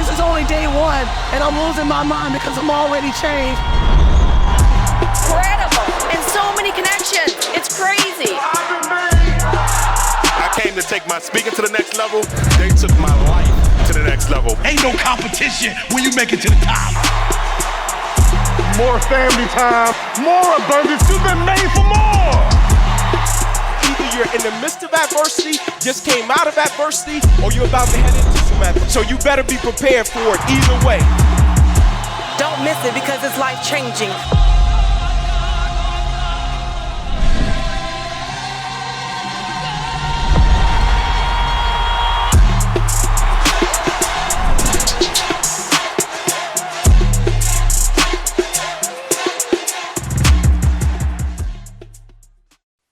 this is only day one, and I'm losing my mind because I'm already changed. Incredible. And so many connections. It's crazy. I came to take my speaking to the next level. They took my life to the next level. Ain't no competition when you make it to the top. More family time, more abundance. You've been made for more. Either you're in the midst of adversity, just came out of adversity, or you're about to head into some adversity. So you better be prepared for it either way. Don't miss it because it's life-changing.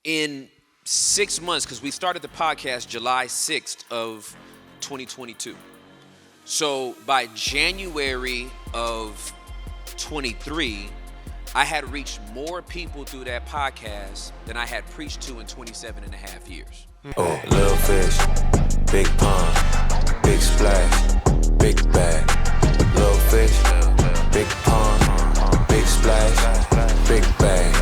In 6 months, because we started the podcast July 6th of 2022. So by January of 23, I had reached more people through that podcast than I had preached to in 27 and a half years. Oh, little fish, big pond, big splash, big bag. Little fish, big pond, big splash, big bag.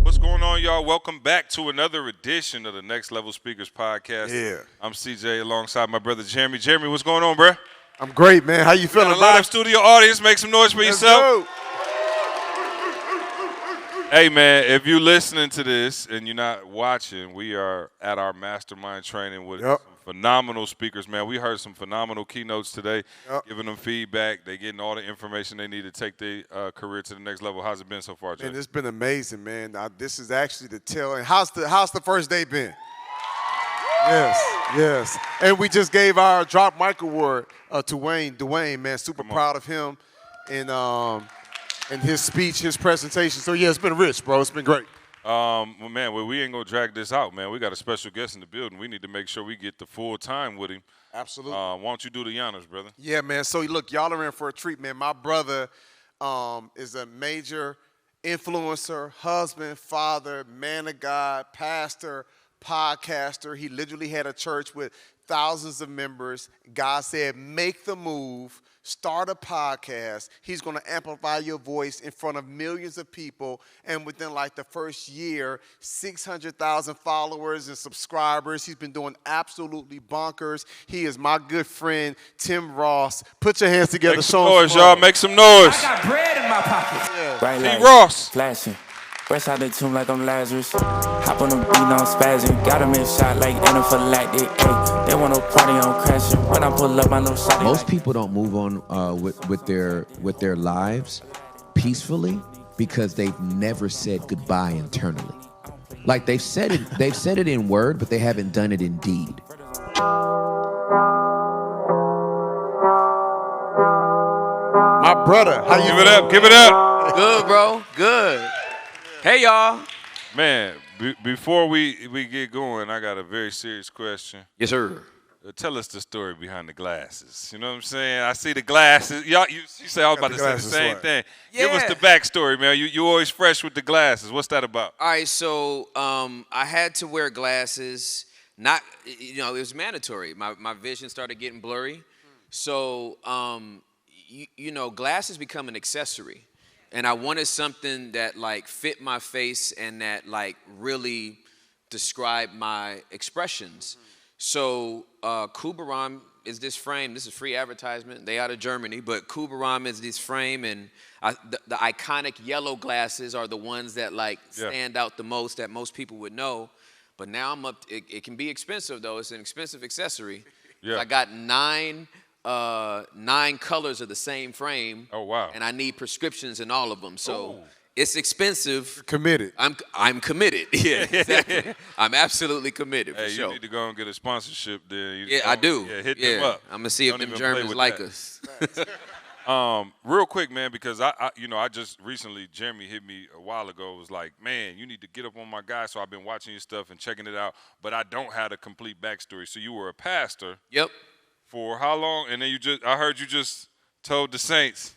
What's going on, y'all? Welcome back to another edition of the Next Level Speakers Podcast. Yeah. I'm CJ alongside my brother Jeremy. Jeremy, what's going on, bruh? I'm great, man. How you feeling, Got a live studio audience. Make some noise for Let's yourself. go. Hey, man, if you're listening to this and you're not watching, we are at our mastermind training with some phenomenal speakers, man. We heard some phenomenal keynotes today, giving them feedback. They're getting all the information they need to take their career to the next level. How's it been so far, Jeremy? Man, it's been amazing, man. Now, this is actually the tail end. How's the first day been? Yes. And we just gave our Drop Mic Award to Dwayne, man. Super proud of him and his speech, his presentation. So, yeah, it's been rich, bro. It's been great. Well, man, we ain't going to drag this out, man. We got a special guest in the building. We need to make sure we get the full time with him. Absolutely. Why don't you do the honors, brother? Yeah, man. So, look, y'all are in for a treat, man. My brother is a major influencer, husband, father, man of God, pastor, podcaster. He literally had a church with thousands of members. God said, make the move, start a podcast. He's going to amplify your voice in front of millions of people. And within like the first year, 600,000 followers and subscribers. He's been doing absolutely bonkers. He is my good friend, Tim Ross. Put your hands together. Make some noise, y'all. Make some noise. I got bread in my pocket. Yeah. Bright T. lights, Ross. flashing. Fresh out the tomb like I'm Lazarus. Hop on the beat, I'm spazzing. Got him in shot like anaphylactic. Ay, they wanna party, I'm crashing. When I pull up, my little shot. Most people don't move on with their lives peacefully because they've never said goodbye internally. Like they've said it in word, but they haven't done it in deed. My brother, how you Give it up. Give it up. Good, bro. Good. Hey, y'all. Man, before we get going, I got a very serious question. Yes, sir. Tell us the story behind the glasses. You know what I'm saying? I see the glasses. Y'all, you say I was about to say the same thing. Yeah. Give us the backstory, man. You always fresh with the glasses. What's that about? All right, so I had to wear glasses. Not, it was mandatory. My vision started getting blurry. So, glasses become an accessory. And I wanted something that, like, fit my face and that, like, really described my expressions. So, Kubaram is this frame. This is free advertisement. They out of Germany. But Kubaram is this frame. And the iconic yellow glasses are the ones that, like, stand out the most that most people would know. But now I'm up. It can be expensive, though. It's an expensive accessory. Yeah. I got nine colors of the same frame. Oh, wow. And I need prescriptions in all of them. So it's expensive. You're committed. I'm committed. Yeah, exactly. I'm absolutely committed, for sure. You need to go and get a sponsorship there. I do. Yeah, hit them up. I'm going to see if them Germans like us. Real quick, man, because I just recently, Jeremy hit me a while ago, was like, man, you need to get up on my guy. So I've been watching your stuff and checking it out, but I don't have a complete backstory. So you were a pastor. Yep. For how long? And then I heard you just told the saints,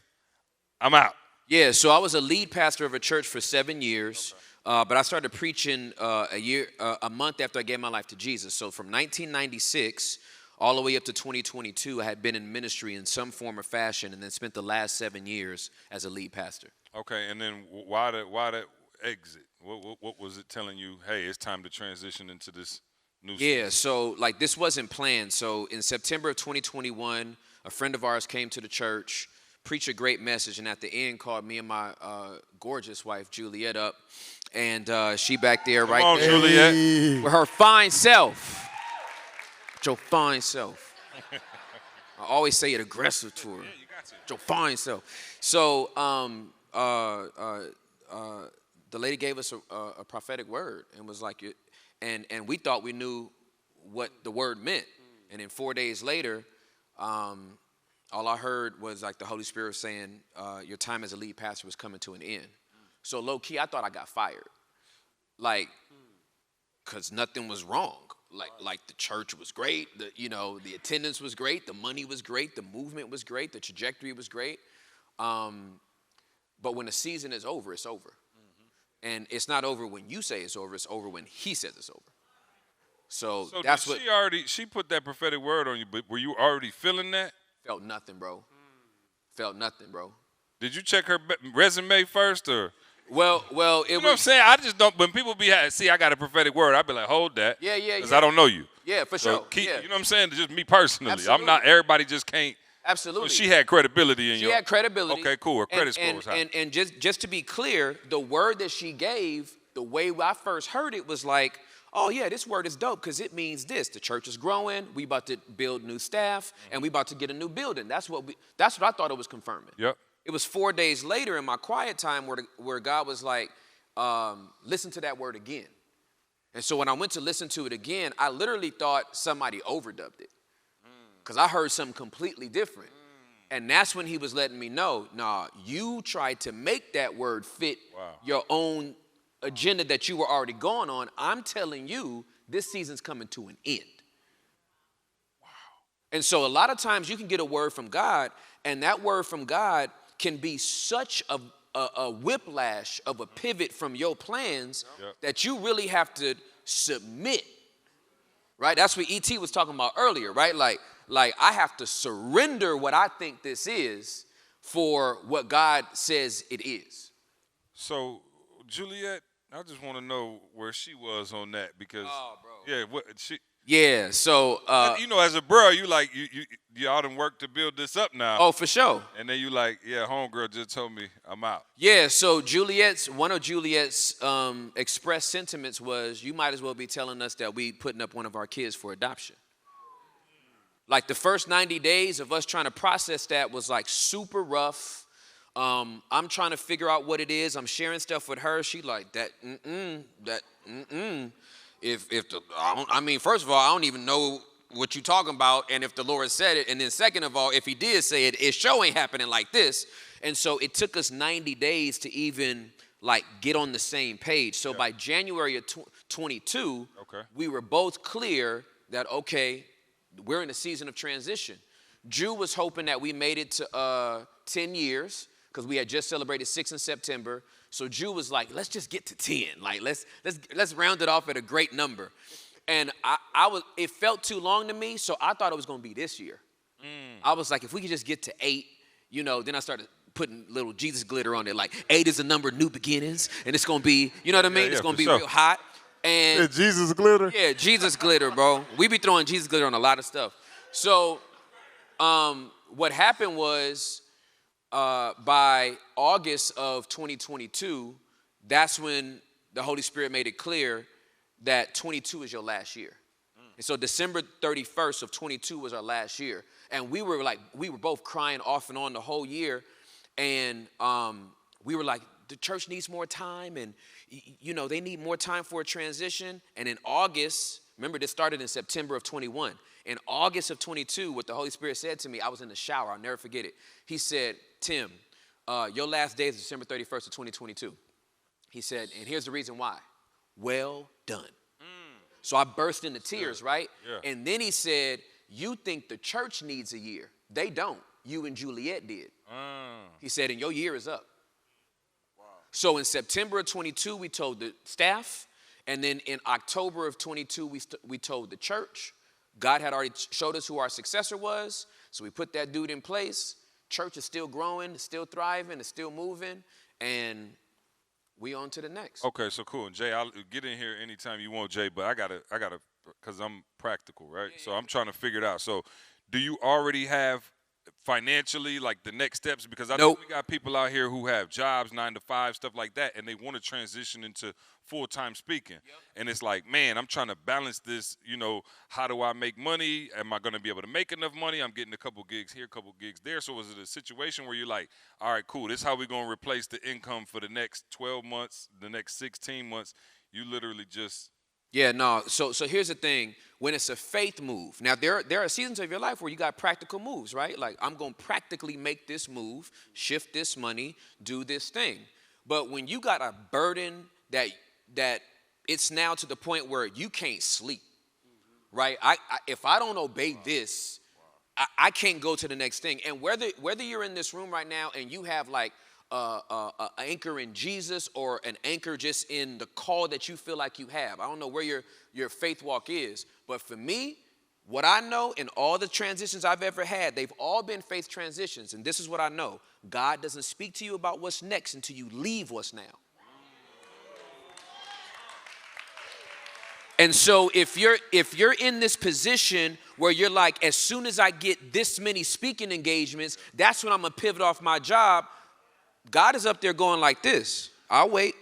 I'm out. Yeah, so I was a lead pastor of a church for 7 years, but I started preaching a month after I gave my life to Jesus. So from 1996 all the way up to 2022, I had been in ministry in some form or fashion, and then spent the last 7 years as a lead pastor. Okay, and then why that exit? What was it telling you? Hey, it's time to transition into this new season? Yeah, so like this wasn't planned. So in September of 2021, a friend of ours came to the church, preached a great message, and at the end called me and my gorgeous wife Juliet up, and she back there Come on, there Juliet. with her fine self. Your fine self. I always say it aggressive to her. Your fine self. So the lady gave us a prophetic word and was like, and we thought we knew what the word meant. And then 4 days later, all I heard was like the Holy Spirit saying, your time as a lead pastor was coming to an end. So low key, I thought I got fired. Like, cause nothing was wrong. Like the church was great, the attendance was great, the money was great, the movement was great, the trajectory was great. But when the season is over, it's over. And it's not over when you say it's over when he says it's over. So that's what she put that prophetic word on you, but were you already feeling that? Felt nothing, bro. Felt nothing, bro. Did you check her resume first, or? Well, you know what I'm saying? I just don't. When people see, I got a prophetic word, I be like, hold that. Yeah. Because I don't know you. Yeah, for so sure. You know what I'm saying? Just me personally. Absolutely. I'm not. Everybody just can't. Absolutely. So she had credibility in you. She had credibility. Okay, cool. Her credit score was high. And just to be clear, the word that she gave, the way I first heard it was like, oh yeah, this word is dope because it means this. The church is growing. We about to build new staff, and we about to get a new building. That's what I thought it was confirming. Yep. It was 4 days later in my quiet time where God was like, listen to that word again. And so when I went to listen to it again, I literally thought somebody overdubbed it. Because I heard something completely different. And that's when he was letting me know, nah, you tried to make that word fit your own agenda that you were already going on. I'm telling you, this season's coming to an end. Wow. And so a lot of times you can get a word from God, and that word from God can be such a whiplash of a pivot from your plans that you really have to submit, right? That's what E.T. was talking about earlier, right? Like I have to surrender what I think this is for what God says it is. So, Juliet, I just want to know where she was on that because, so as a bro, y'all done work to build this up now. Oh, for sure. And then you like, homegirl just told me I'm out. Yeah, so one of Juliet's expressed sentiments was, you might as well be telling us that we putting up one of our kids for adoption. Like the first 90 days of us trying to process that was like super rough. I'm trying to figure out what it is. I'm sharing stuff with her. She like that. First of all, I don't even know what you talking about. And if the Lord said it, and then second of all, if he did say it, it sure ain't happening like this. And so it took us 90 days to even like get on the same page. So by January of 22, we were both clear that, okay, we're in a season of transition. Drew was hoping that we made it to 10 years because we had just celebrated 6 in September. So Drew was like, let's just get to 10. Like, let's round it off at a great number. And it felt too long to me, so I thought it was going to be this year. I was like, if we could just get to 8, then I started putting little Jesus glitter on it. Like 8 is a number of new beginnings, and it's going to be, you know what I mean? It's going to be real hot. And Jesus glitter? Yeah, Jesus glitter, bro. We be throwing Jesus glitter on a lot of stuff. So what happened was by August of 2022, that's when the Holy Spirit made it clear that 22 is your last year. And so December 31st of 22 was our last year. And we were both crying off and on the whole year. And we were like, the church needs more time, and they need more time for a transition. And in August, remember this started in September of 21. In August of 22, what the Holy Spirit said to me, I was in the shower, I'll never forget it. He said, Tim, your last day is December 31st of 2022. He said, and here's the reason why. Well done. So I burst into tears, right? Yeah. And then he said, you think the church needs a year. They don't. You and Juliet did. He said, and your year is up. So in September of 22, we told the staff, and then in October of 22, we told the church. God had already showed us who our successor was, so we put that dude in place. Church is still growing, it's still thriving, it's still moving, and we on to the next. Okay, so cool. And Jay, I'll get in here anytime you want, Jay, but I gotta, because I'm practical, right? So I'm trying to figure it out. So do you already have financially, like, the next steps? Because I know we got people out here who have jobs, 9 to 5, stuff like that, and they want to transition into full-time speaking. And it's like, man, I'm trying to balance this, you know, how do I make money? Am I going to be able to make enough money? I'm getting a couple gigs here, a couple gigs there. So was it a situation where you're like, all right, cool, this is how we're going to replace the income for the next 12 months, the next 16 months? You literally just... Yeah, no. So here's the thing. When it's a faith move, now there are seasons of your life where you got practical moves, right? Like, I'm going to practically make this move, shift this money, do this thing. But when you got a burden that it's now to the point where you can't sleep, right? If I don't obey this, I can't go to the next thing. And whether you're in this room right now and you have like an anchor in Jesus or an anchor just in the call that you feel like you have. I don't know where your faith walk is, but for me, what I know in all the transitions I've ever had, they've all been faith transitions. And this is what I know. God doesn't speak to you about what's next until you leave what's now. And so if you're in this position where you're like, as soon as I get this many speaking engagements, that's when I'm going to pivot off my job. God is up there going like this. I'll wait.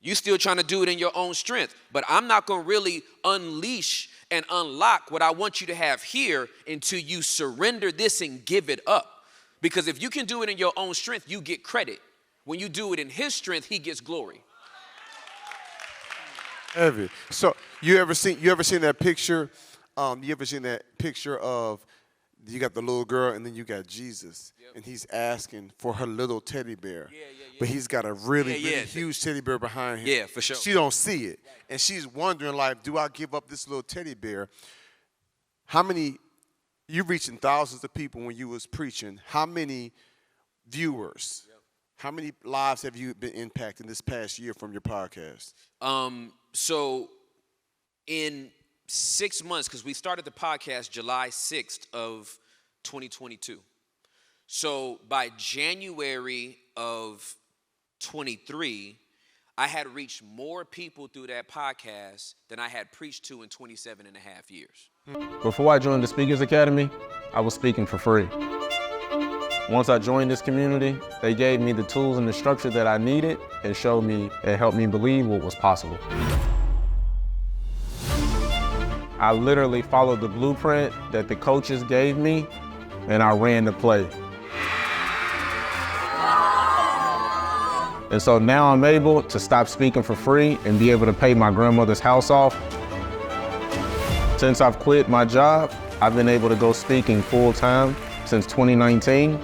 You still trying to do it in your own strength. But I'm not going to really unleash and unlock what I want you to have here until you surrender this and give it up. Because if you can do it in your own strength, you get credit. When you do it in his strength, he gets glory. Heavy. So you ever seen that picture? You ever seen that picture of you got the little girl and then you got Jesus, and he's asking for her little teddy bear, but he's got a really huge teddy bear behind him. Yeah, for sure. She don't see it, and she's wondering like, do I give up this little teddy bear? How many? You reaching thousands of people when you was preaching. How many viewers? How many lives have you been impacting this past year from your podcast? So in 6 months, because we started the podcast July 6th of 2022. So by January of 23, I had reached more people through that podcast than I had preached to in 27 and a half years. Before I joined the Speakers Academy, I was speaking for free. Once I joined this community, they gave me the tools and the structure that I needed and showed me and helped me believe what was possible. I literally followed the blueprint that the coaches gave me, and I ran the play. And so now I'm able to stop speaking for free and be able to pay my grandmother's house off. Since I've quit my job, I've been able to go speaking full time since 2019.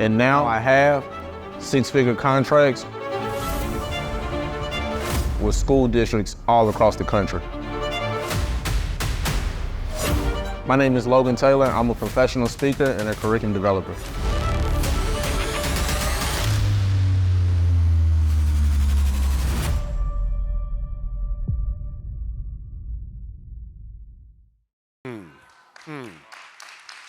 And now I have 6-figure contracts with school districts all across the country. My name is Logan Taylor. I'm a professional speaker and a curriculum developer.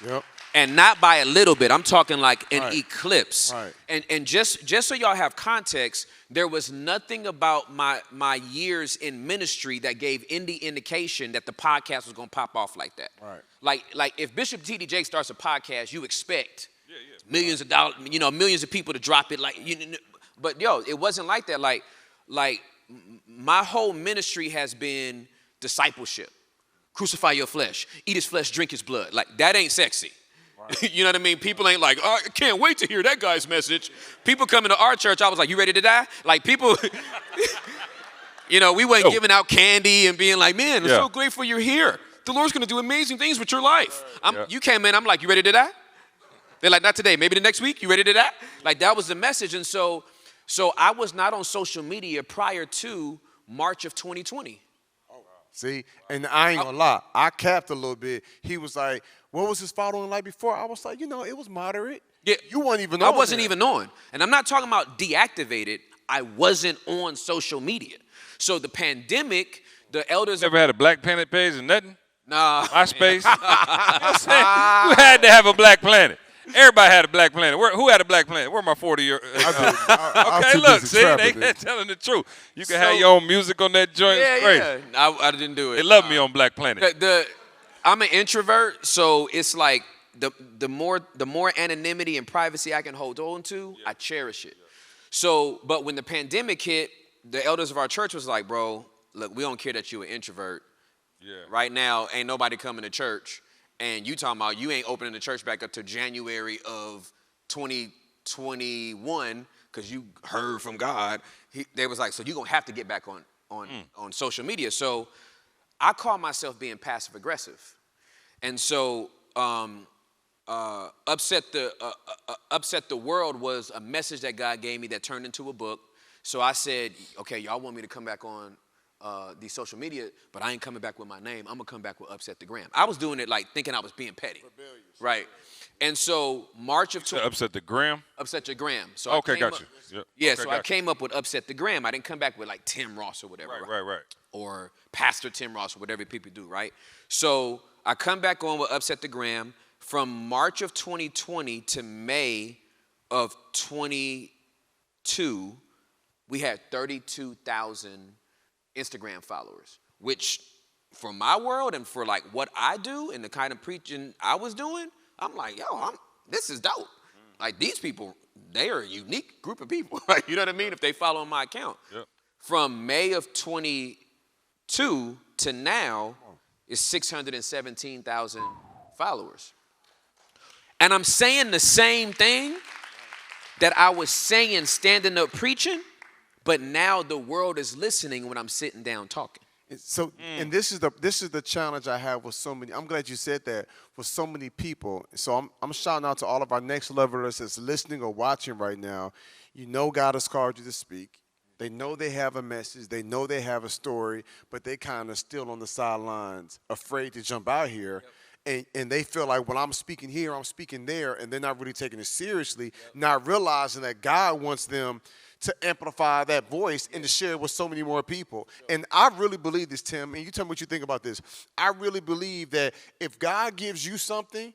Yep. And not by a little bit. I'm talking like an eclipse. Right. And just so y'all have context, there was nothing about my years in ministry that gave any indication that the podcast was going to pop off like that. Right. Like if Bishop T.D. Jakes starts a podcast, you expect millions of dollars, millions of people to drop it. But yo, it wasn't like that. Like my whole ministry has been discipleship. Crucify your flesh, eat his flesh, drink his blood. Like, that ain't sexy. Right. You know what I mean? People ain't like, oh, I can't wait to hear that guy's message. People coming to our church, I was like, you ready to die? Like, people, we weren't giving out candy and being like, man, I'm so grateful you're here. The Lord's going to do amazing things with your life. You came in, I'm like, you ready to die? They're like, not today, maybe the next week, you ready to die? Like, that was the message. And so I was not on social media prior to March of 2020. See, and I ain't gonna lie, I capped a little bit. He was like, what was his following like before? I was like, it was moderate. Yeah. You weren't even on. I wasn't even on. And I'm not talking about deactivated. I wasn't on social media. So the pandemic the elders. Never had a Black Planet page or nothing? Nah. MySpace? You know what I'm saying? You had to have a Black Planet. Everybody had a Black Planet. Who had a Black Planet? Where my 40-year? Okay, look, see, they telling the truth. You can have your own music on that joint. Yeah, it's crazy. yeah. I didn't do it. They love me on Black Planet. I'm an introvert, so it's like the more anonymity and privacy I can hold on to, I cherish it. So, but when the pandemic hit, the elders of our church was like, bro, look, we don't care that you're an introvert. Yeah. Right now, ain't nobody coming to church. And you talking about you ain't opening the church back up to January of 2021 because you heard from God. They was like, so you're going to have to get back on social media. So I call myself being passive aggressive. And so Upset the World was a message that God gave me that turned into a book. So I said, okay, y'all want me to come back on these social media, but I ain't coming back with my name. I'm gonna come back with Upset the Gram. I was doing it like thinking I was being petty. Rebellious. Right. And so March of Upset the Gram? Upset your Gram. So okay, got you. Yep. Yeah, okay, so I came up with Upset the Gram. I didn't come back with like Tim Ross or whatever. Right. Or Pastor Tim Ross or whatever people do, right? So I come back on with Upset the Gram. From March of 2020 to May of 22, we had 32,000 Instagram followers, which for my world and for like what I do and the kind of preaching I was doing, I'm like, yo, this is dope. Like these people, they are a unique group of people. Like, you know what I mean? If they follow my account. Yep. From May of 22 to now is 617,000 followers. And I'm saying the same thing that I was saying standing up preaching, but now the world is listening when I'm sitting down talking. So, and this is the challenge I have with so many. I'm glad you said that with so many people. So I'm shouting out to all of our next levelers that's listening or watching right now. You know God has called you to speak. They know they have a message. They know they have a story, but they kind of still on the sidelines, afraid to jump out here. Yep. And they feel like, well, I'm speaking here, I'm speaking there, and they're not really taking it seriously, not realizing that God wants them to amplify that voice and to share it with so many more people. And I really believe this, Tim, and you tell me what you think about this. I really believe that if God gives you something,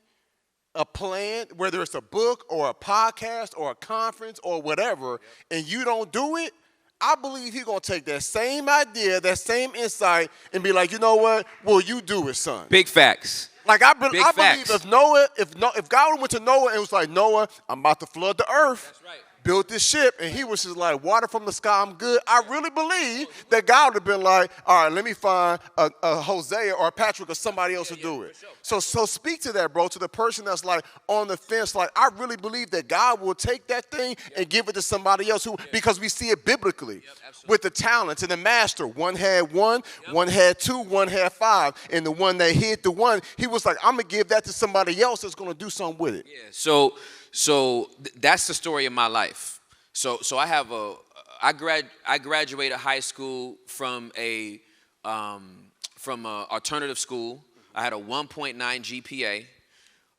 a plan, whether it's a book or a podcast or a conference or whatever, and you don't do it, I believe he's going to take that same idea, that same insight, and be like, you know what? Well, you do it, son. Big facts. Like I believe if God went to Noah and was like, Noah, I'm about to flood the earth. That's right. Built this ship, and he was just like, water from the sky, I'm good. I really believe that God would have been like, all right, let me find a Hosea or a Patrick or somebody else to do it. Sure. So speak to that, bro, to the person that's like on the fence. Like, I really believe that God will take that thing and give it to somebody else because we see it biblically with the talents and the master. One had one had two, one had five. And the one that hid the one, he was like, I'm going to give that to somebody else that's going to do something with it. Yeah, So that's the story of my life. So I have I graduated high school from a alternative school. I had a 1.9 GPA.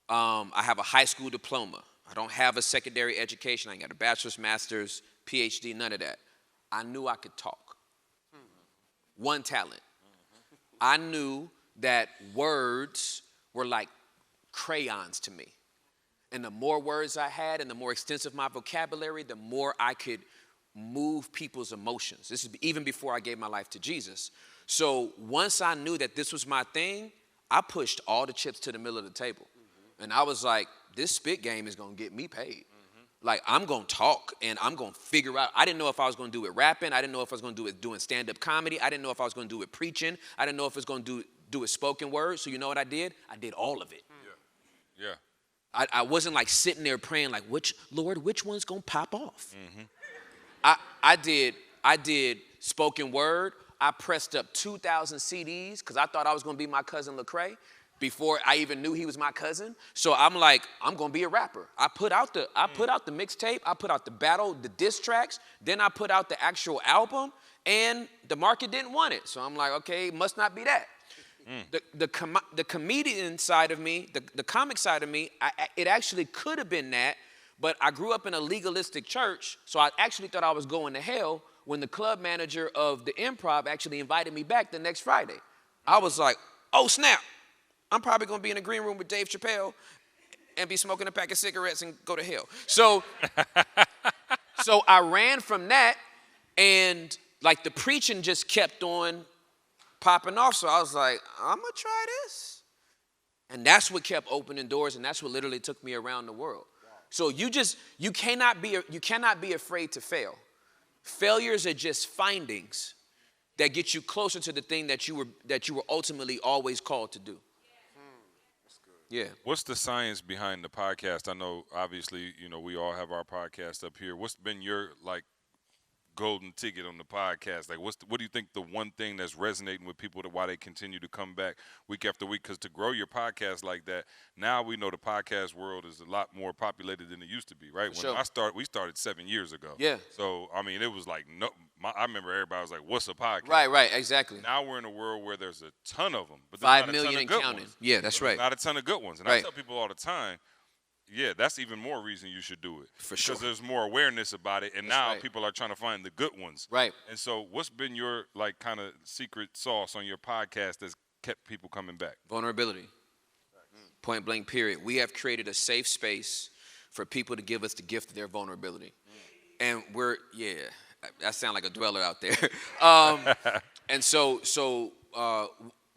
I have a high school diploma. I don't have a secondary education. I ain't got a bachelor's, master's, PhD, none of that. I knew I could talk. One talent. I knew that words were like crayons to me. And the more words I had and the more extensive my vocabulary, the more I could move people's emotions. This is even before I gave my life to Jesus. So once I knew that this was my thing, I pushed all the chips to the middle of the table. And I was like, this spit game is going to get me paid. Like, I'm going to talk and I'm going to figure out. I didn't know if I was going to do it rapping. I didn't know if I was going to do it doing stand-up comedy. I didn't know if I was going to do it preaching. I didn't know if I was going to do it spoken word. So you know what I did? I did all of it. Yeah. I wasn't like sitting there praying like, which one's gonna pop off? I did spoken word. I pressed up 2,000 CDs because I thought I was gonna be my cousin Lecrae before I even knew he was my cousin. So I'm like, I'm gonna be a rapper. I put out the mixtape. I put out the battle, the diss tracks. Then I put out the actual album, and the market didn't want it. So I'm like, okay, it must not be that. The comedian side of me, the comic side of me, it actually could have been that, but I grew up in a legalistic church, so I actually thought I was going to hell when the club manager of the Improv actually invited me back the next Friday. I was like, oh snap, I'm probably gonna be in the green room with Dave Chappelle and be smoking a pack of cigarettes and go to hell. So I ran from that, and like the preaching just kept on popping off. So I was like, I'm gonna try this. And that's what kept opening doors, and that's what literally took me around the world. So you cannot be afraid to fail. Failures are just findings that get you closer to the thing that you were ultimately always called to do. That's good. Yeah. What's the science behind the podcast? I know, obviously, we all have our podcast up here. What's been your golden ticket on the podcast? Like, what do you think the one thing that's resonating with people, why they continue to come back week after week? Because to grow your podcast like that, now we know the podcast world is a lot more populated than it used to be, right? We started 7 years ago. Yeah. So I mean, it was like I remember everybody was like, "What's a podcast?" Right, exactly. Now we're in a world where there's a ton of them, but 5 million and counting. Yeah, that's right. Not a ton of good ones, and I tell people all the time. Yeah, that's even more reason you should do it. For sure. Because there's more awareness about it, and now people are trying to find the good ones. Right. And so what's been your, kind of secret sauce on your podcast that's kept people coming back? Vulnerability. Point blank, period. We have created a safe space for people to give us the gift of their vulnerability. And I sound like a dweller out there. And so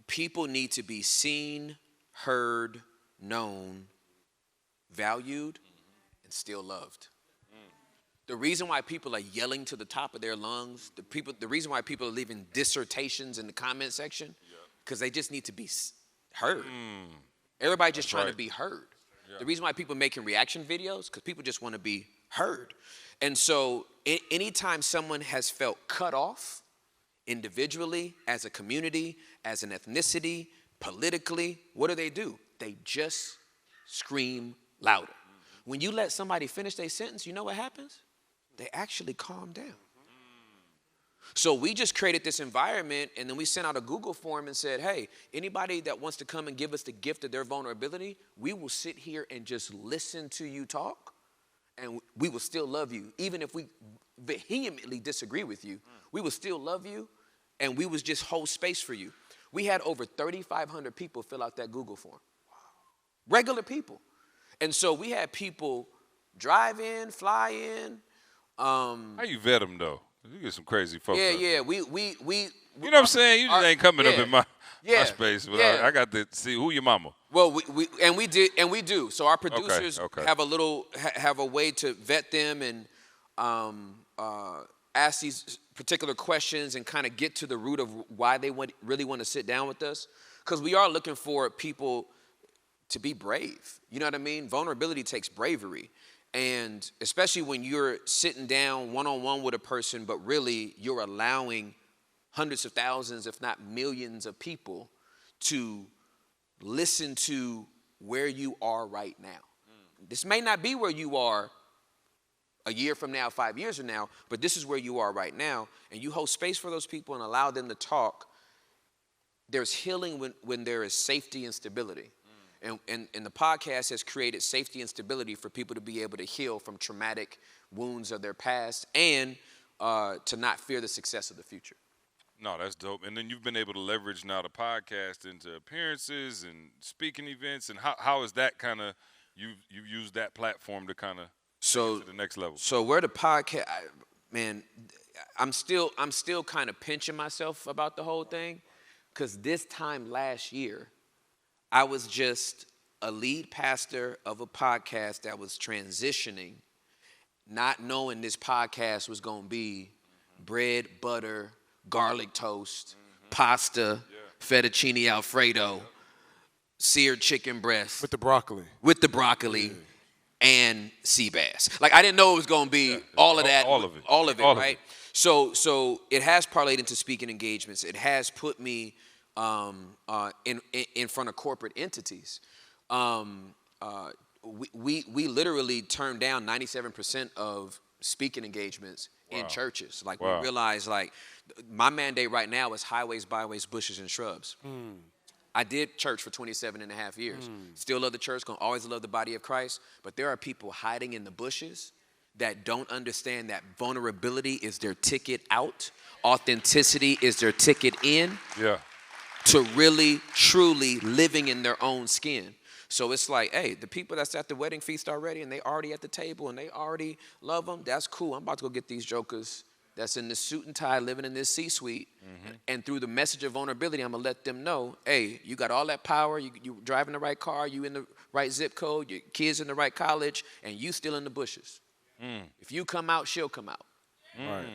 people need to be seen, heard, known, valued, and still loved. The reason why people are yelling to the top of their lungs, the reason why people are leaving dissertations in the comment section, because they just need to be heard. Everybody just trying to be heard. The reason why people are making reaction videos, because people just want to be heard. And so anytime someone has felt cut off individually, as a community, as an ethnicity, politically, what do? They just scream louder. When you let somebody finish their sentence, you know what happens? They actually calm down. So we just created this environment, and then we sent out a Google form and said, hey, anybody that wants to come and give us the gift of their vulnerability, we will sit here and just listen to you talk, and we will still love you. Even if we vehemently disagree with you, we will still love you, and we will just hold space for you. We had over 3,500 people fill out that Google form. Regular people. And so we had people drive in, fly in. How you vet them, though? You get some crazy folks. Yeah. We you know what I'm saying? You just ain't coming up in my space. But I got to see who your mama. Well, we do. So our producers have a way to vet them and ask these particular questions and kind of get to the root of why they really want to sit down with us. Because we are looking for people to be brave. You know what I mean? Vulnerability takes bravery. And especially when you're sitting down one-on-one with a person, but really you're allowing hundreds of thousands, if not millions of people to listen to where you are right now. This may not be where you are a year from now, 5 years from now, but this is where you are right now. And you hold space for those people and allow them to talk. There's healing when there is safety and stability. And the podcast has created safety and stability for people to be able to heal from traumatic wounds of their past and to not fear the success of the future. No, that's dope. And then you've been able to leverage now the podcast into appearances and speaking events. And how is that kind of, you used that platform to kind of take it to the next level? So where the podcast, I'm still kind of pinching myself about the whole thing, because this time last year, I was just a lead pastor of a podcast that was transitioning, not knowing this podcast was going to be bread, butter, garlic toast, pasta, fettuccine Alfredo, seared chicken breast. With the broccoli. And sea bass. Like, I didn't know it was going to be all of that. All of it, right? So it has parlayed into speaking engagements. It has put me in front of corporate entities. We literally turned down 97% of speaking engagements in churches. Like, we realized, like, my mandate right now is highways, byways, bushes, and shrubs. I did church for 27 and a half years. Still love the church, gonna always love the body of Christ, but there are people hiding in the bushes that don't understand that vulnerability is their ticket out, authenticity is their ticket in. Yeah. To really, truly living in their own skin. So it's like, hey, the people that's at the wedding feast already and they already at the table and they already love them, that's cool. I'm about to go get these jokers that's in this suit and tie living in this C-suite. And through the message of vulnerability, I'm going to let them know, hey, you got all that power, you driving the right car, you in the right zip code, your kids in the right college, and you still in the bushes. If you come out, she'll come out.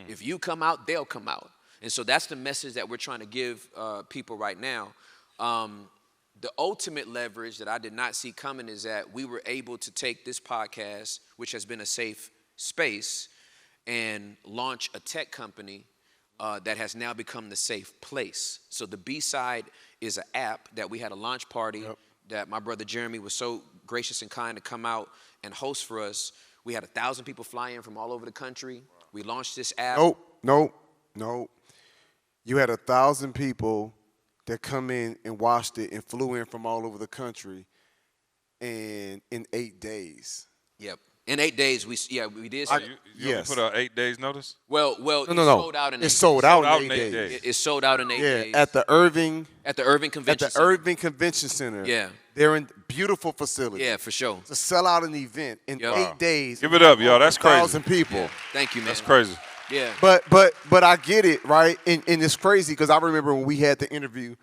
If you come out, they'll come out. And so that's the message that we're trying to give people right now. The ultimate leverage that I did not see coming is that we were able to take this podcast, which has been a safe space, and launch a tech company that has now become the safe place. So the bside is an app that we had a launch party that my brother Jeremy was so gracious and kind to come out and host for us. We had 1,000 people fly in from all over the country. We launched this app. Nope. You had 1,000 people that come in and watched it and flew in from all over the country, and in 8 days. Yep. In 8 days, we did. You put out 8 days notice? Well, No. it sold out in 8 days. It's sold out in 8 days. It sold out in 8 days. Yeah, at the Irving Convention Center. Irving Convention Center. Yeah. They're in beautiful facility. Yeah, for sure. To sell out an event in 8 days. Give it up, y'all. That's crazy. 1,000 people. Yeah. Thank you, man. That's crazy. Yeah. But I get it, right? And it's crazy because I remember when we had the interview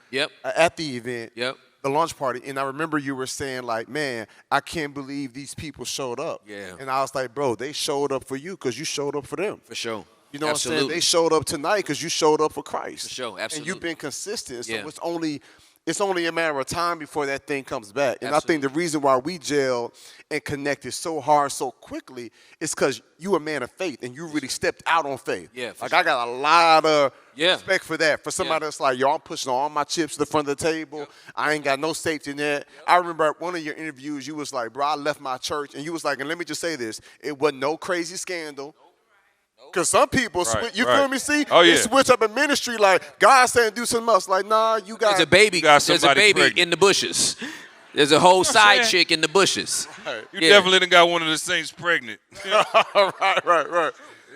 at the event, the launch party, and I remember you were saying like, man, I can't believe these people showed up. Yeah. And I was like, bro, they showed up for you because you showed up for them. For sure. You know Absolutely. what I'm saying? They showed up tonight because you showed up for Christ. For sure, absolutely. And you've been consistent, so Yeah. it's only a matter of time before that thing comes back. And Absolutely. I think the reason why we gelled and connected so hard so quickly is because you a man of faith and you really stepped out on faith. Yeah, for like sure. I got a lot of Yeah. respect for that. For somebody that's like, yo, I'm pushing all my chips to the front of the table. I ain't got no safety net. I remember at one of your interviews, you was like, bro, I left my church. And you was like, and let me just say this, it wasn't no crazy scandal. Because some people, feel me, see? Oh, yeah. They switch up in ministry like, God saying do something else. Like, nah, you got There's a baby. got There's a somebody baby pregnant. in the bushes. There's a whole side saying? chick in the bushes. You definitely done got one of the saints pregnant. right.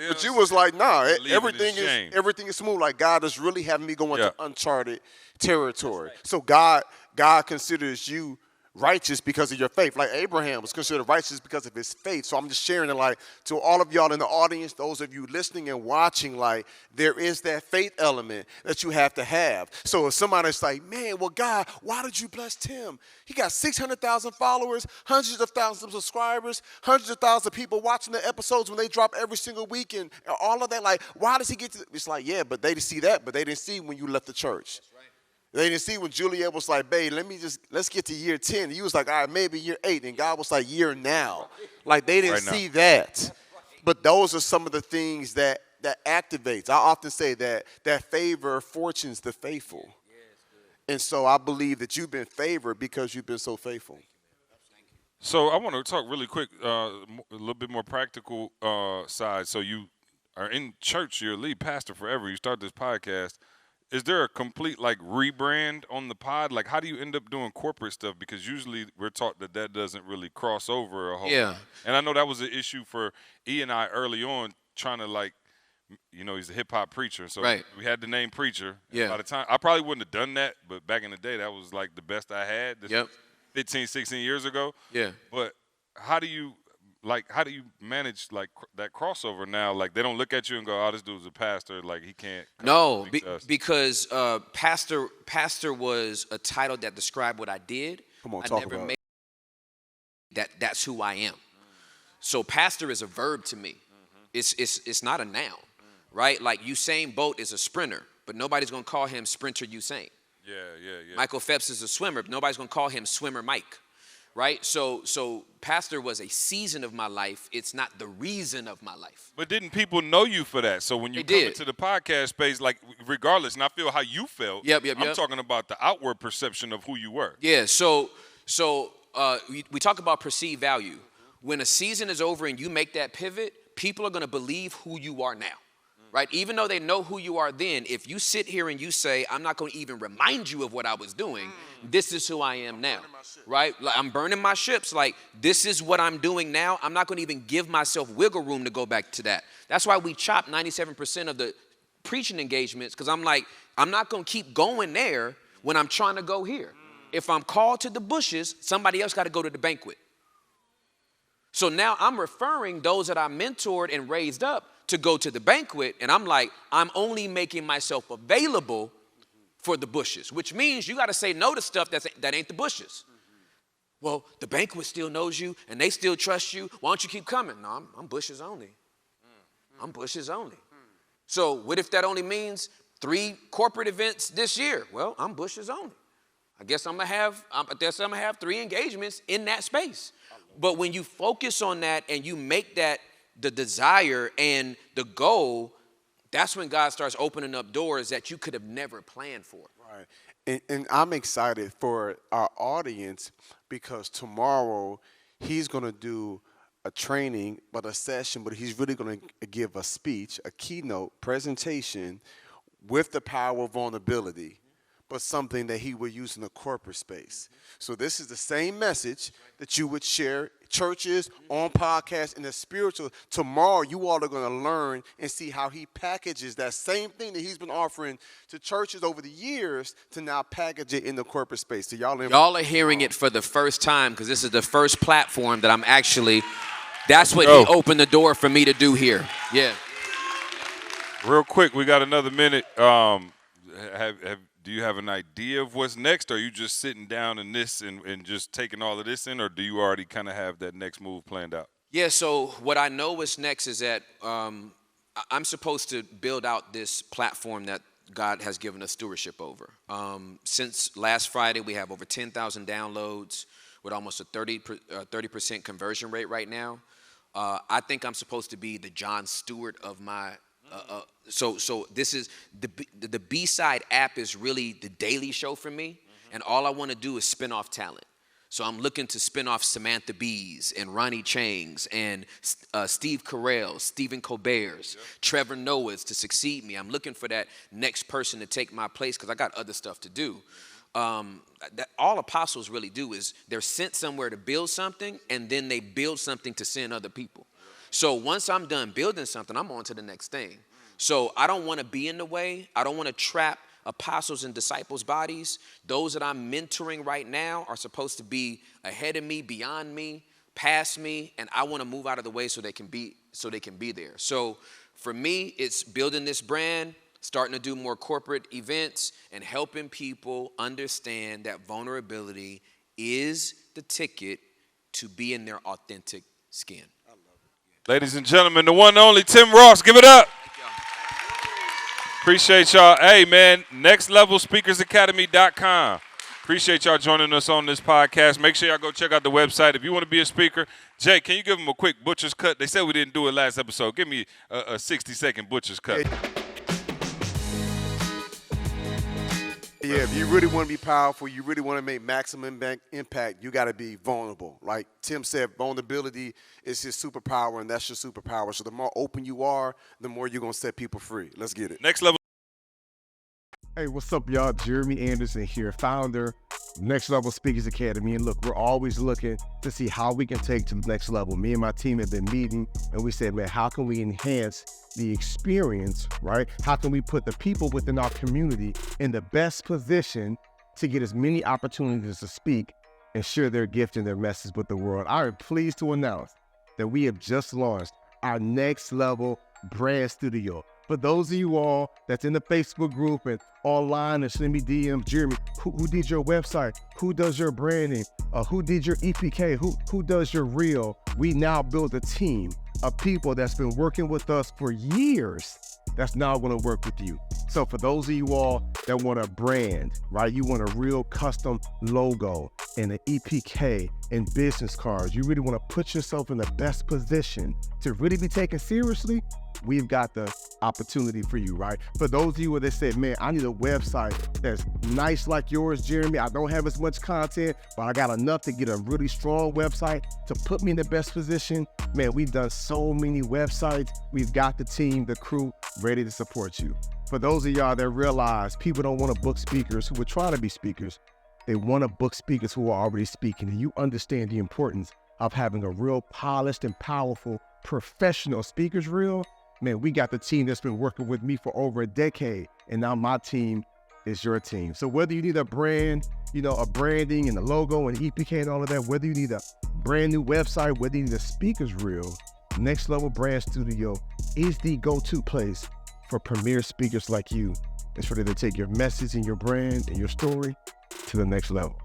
But you was like, nah, Believing everything is smooth. Like God is really having me going Yeah. to uncharted territory. So God considers you righteous because of your faith. Like Abraham was considered righteous because of his faith. So I'm just sharing it like to all of y'all in the audience, those of you listening and watching, like there is that faith element that you have to have. So if somebody's like, man, well, God, why did you bless Tim? He got 600,000 followers, hundreds of thousands of subscribers, hundreds of thousands of people watching the episodes when they drop every single week and all of that. Like, why does he get to, it's like, yeah, but they didn't see that, but they didn't see when you left the church. They didn't see when Juliet was like, babe, let's get to year 10. He was like, all right, maybe year 8. And God was like, year now. Like, they didn't see that. But those are some of the things that activates. I often say that favor fortunes the faithful. And so I believe that you've been favored because you've been so faithful. So I want to talk really quick, a little bit more practical side. So you are in church, you're a lead pastor forever. You start this podcast. Is there a complete like rebrand on the pod? Like, how do you end up doing corporate stuff? Because usually we're taught that doesn't really cross over a whole lot. And I know that was an issue for E and I early on, trying to like, you know, he's a hip hop preacher. So we had the name Preacher. And by the time, I probably wouldn't have done that, but back in the day, that was like the best I had. This was 15, 16 years ago. Yeah. But how do you manage like that crossover now? Like they don't look at you and go, "Oh, this dude's a pastor. Like he can't." No, because pastor was a title that described what I did. Come on, I talk never about made that's who I am. So pastor is a verb to me. It's not a noun, right? Like Usain Bolt is a sprinter, but nobody's gonna call him Sprinter Usain. Yeah. Michael Phelps is a swimmer, but nobody's gonna call him Swimmer Mike. Right? So pastor was a season of my life. It's not the reason of my life. But didn't people know you for that? So when you come into the podcast space, like regardless, and I feel how you felt, I'm talking about the outward perception of who you were. Yeah, so we talk about perceived value. When a season is over and you make that pivot, people are going to believe who you are now. right? Even though they know who you are then, if you sit here and you say, I'm not going to even remind you of what I was doing, this is who I am now, right? Like, I'm burning my ships. Like, this is what I'm doing now. I'm not going to even give myself wiggle room to go back to that. That's why we chop 97% of the preaching engagements, because I'm like, I'm not going to keep going there when I'm trying to go here. If I'm called to the bushes, somebody else got to go to the banquet. So now I'm referring those that I mentored and raised up to go to the banquet, and I'm like, I'm only making myself available for the bushes, which means you got to say no to stuff that ain't the bushes. Well, the banquet still knows you, and they still trust you. Why don't you keep coming? No, I'm bushes only. I'm bushes only. So what if that only means 3 corporate events this year? Well, I'm bushes only. I guess I'm gonna have 3 engagements in that space. But when you focus on that and you make that the desire and the goal, that's when God starts opening up doors that you could have never planned for. Right. And I'm excited for our audience because tomorrow he's going to do a training, but a session, but he's really going to give a speech, a keynote presentation with the power of vulnerability, but something that he would use in the corporate space. So this is the same message that you would share churches, on podcasts, in the spiritual. Tomorrow, you all are going to learn and see how he packages that same thing that he's been offering to churches over the years to now package it in the corporate space. So y'all are hearing it for the first time because this is the first platform that I'm actually, that's what he opened the door for me to do here. Yeah. Real quick, we got another minute. Do you have an idea of what's next? Or are you just sitting down in this and just taking all of this in? Or do you already kind of have that next move planned out? Yeah, so what I know is next is that I'm supposed to build out this platform that God has given us stewardship over. Since last Friday, we have over 10,000 downloads with almost a 30% conversion rate right now. I think I'm supposed to be the John Stewart of my so this is the B-side app is really the daily show for me, and all I want to do is spin off talent. So I'm looking to spin off Samantha Bees and Ronnie Chang's and Steve Carell's, Stephen Colbert's, Trevor Noah's to succeed me. I'm looking for that next person to take my place because I got other stuff to do. That all apostles really do is they're sent somewhere to build something, and then they build something to send other people. So once I'm done building something, I'm on to the next thing. So I don't want to be in the way. I don't want to trap apostles and disciples' bodies. Those that I'm mentoring right now are supposed to be ahead of me, beyond me, past me, and I want to move out of the way so they can be there. So for me, it's building this brand, starting to do more corporate events, and helping people understand that vulnerability is the ticket to be in their authentic skin. Ladies and gentlemen, the one and only Tim Ross. Give it up. Appreciate y'all. Hey, man, nextlevelspeakersacademy.com. Appreciate y'all joining us on this podcast. Make sure y'all go check out the website. If you want to be a speaker, Jay, can you give them a quick butcher's cut? They said we didn't do it last episode. Give me a 60-second butcher's cut. Yeah, if you really want to be powerful, you really want to make maximum impact, you got to be vulnerable. Like Tim said, vulnerability is his superpower, and that's your superpower. So the more open you are, the more you're going to set people free. Let's get it. Next level. Hey, what's up, y'all? Jeremy Anderson here, founder of Next Level Speakers Academy. And look, we're always looking to see how we can take to the next level. Me and my team have been meeting, and we said, man, how can we enhance the experience, right? How can we put the people within our community in the best position to get as many opportunities to speak and share their gift and their message with the world? I am pleased to announce that we have just launched our Next Level brand studio. For those of you all that's in the Facebook group and online and send me DMs, Jeremy, who did your website? Who does your branding? Who did your EPK? Who does your reel? We now build a team of people that's been working with us for years that's now going to work with you. So for those of you all that want a brand, right? You want a real custom logo and an EPK and business cards. You really want to put yourself in the best position to really be taken seriously. we've got the opportunity for you, right? For those of you that said, man, I need a website that's nice like yours, Jeremy. I don't have as much content, but I got enough to get a really strong website to put me in the best position. Man, we've done so many websites. We've got the team, the crew ready to support you. For those of y'all that realize people don't want to book speakers who are trying to be speakers, they want to book speakers who are already speaking, and you understand the importance of having a real polished and powerful professional speakers reel. Man, we got the team that's been working with me for over a decade, and now my team is your team. So whether you need a brand, a branding and a logo and EPK and all of that, whether you need a brand new website, whether you need a speakers reel, Next Level Brand Studio is the go-to place for premier speakers like you. It's ready to take your message and your brand and your story to the next level.